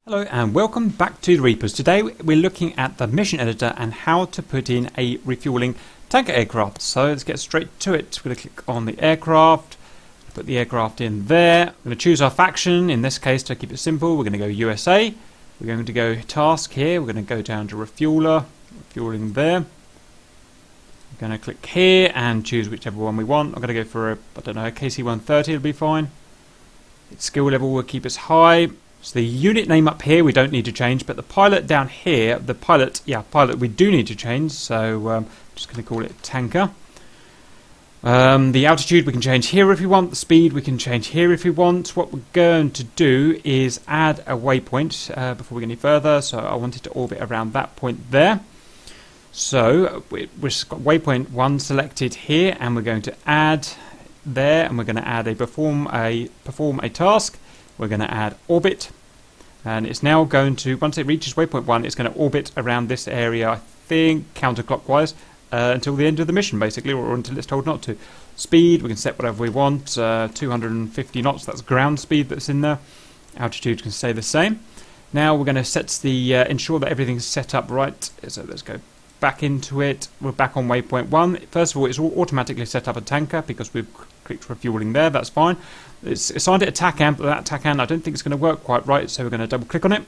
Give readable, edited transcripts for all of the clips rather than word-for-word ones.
Hello and welcome back to the Reapers. Today we're looking at the mission editor and how to put in a refueling tanker aircraft. So let's get straight to it. We're going to click on the aircraft, put the aircraft in there. We're going to choose our faction. In this case, to keep it simple, we're going to go USA. We're going to go task here. We're going to go down to refueler, refueling there. We're going to click here and choose whichever one we want. I'm going to go for a KC-130, it'll be fine. Its skill level will keep us high. So the unit name up here we don't need to change, but the pilot down here, pilot we do need to change. So I'm just going to call it tanker. The altitude we can change here if we want. The speed we can change here if we want. What we're going to do is add a waypoint before we get any further. So I wanted to orbit around that point there. So we've got waypoint 1 selected here, and we're going to add there, and we're going to add a perform a task. We're going to add orbit, and it's now going to, once it reaches waypoint 1, it's going to orbit around this area, I think, counterclockwise, until the end of the mission, basically, or until it's told not to. Speed, we can set whatever we want, 250 knots, that's ground speed that's in there. Altitude can stay the same. Now we're going to set the, ensure that everything's set up right, so let's go back into it. We're back on waypoint 1. First of all, it's automatically set up a tanker because we've clicked refueling there, that's fine. It's assigned it a TACAN, but that TACAN I don't think it's going to work quite right, so we're going to double click on it.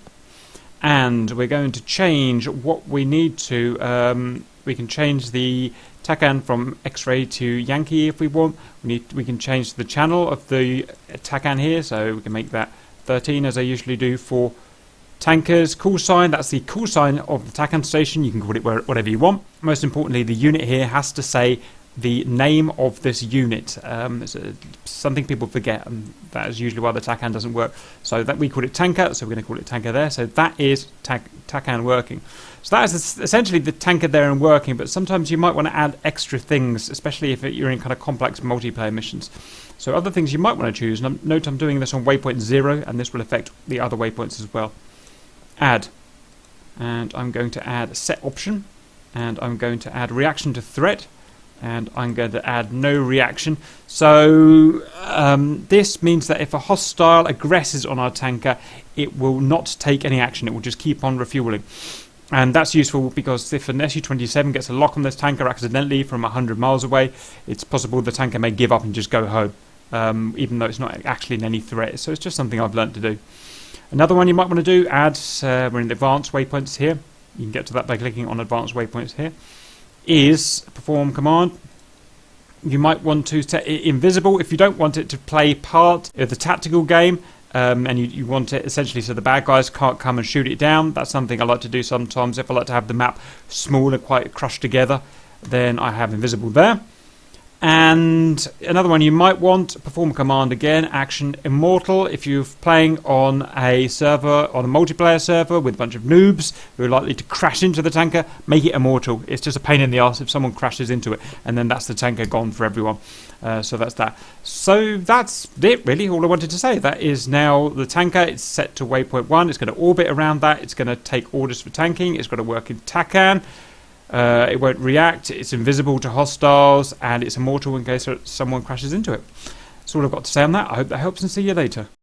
And we're going to change what we need to. We can change the TACAN from X-ray to Yankee if we want. We can change the channel of the TACAN here, so we can make that 13 as I usually do for tankers. Call sign, that's the call sign of the TACAN station. You can call it whatever you want. Most importantly, the unit here has to say the name of this unit. It's something people forget, and that is usually why the TACAN doesn't work. So that we call it tanker, so we're going to call it tanker there. So that is TACAN working. So that is essentially the tanker there and working, but sometimes you might want to add extra things, especially if you're in kind of complex multiplayer missions. So other things you might want to choose, and note I'm doing this on waypoint 0, and this will affect the other waypoints as well. Add, and I'm going to add set option, and I'm going to add reaction to threat, and I'm going to add no reaction. So this means that if a hostile aggresses on our tanker, it will not take any action. It will just keep on refueling. And that's useful because if an Su-27 gets a lock on this tanker accidentally from 100 miles away, it's possible the tanker may give up and just go home, even though it's not actually in any threat. So it's just something I've learnt to do. Another one you might want to do, add, we're in the advanced waypoints here. You can get to that by clicking on advanced waypoints here. Is perform command. You might want to set it invisible if you don't want it to play part of the tactical game, and you want it essentially so the bad guys can't come and shoot it down. That's something I like to do sometimes. If I like to have the map small and quite crushed together, then I have invisible there. And another one you might want, perform command again, action immortal. If you're playing on a server, on a multiplayer server with a bunch of noobs who are likely to crash into the tanker, make it immortal. It's just a pain in the arse if someone crashes into it, and then that's the tanker gone for everyone. So that's that. So that's it really, all I wanted to say. That is now the tanker. It's set to waypoint 1. It's going to orbit around that. It's going to take orders for tanking. It's got to work in TACAN. It won't react, it's invisible to hostiles, and it's immortal in case someone crashes into it. That's all I've got to say on that. I hope that helps, and see you later.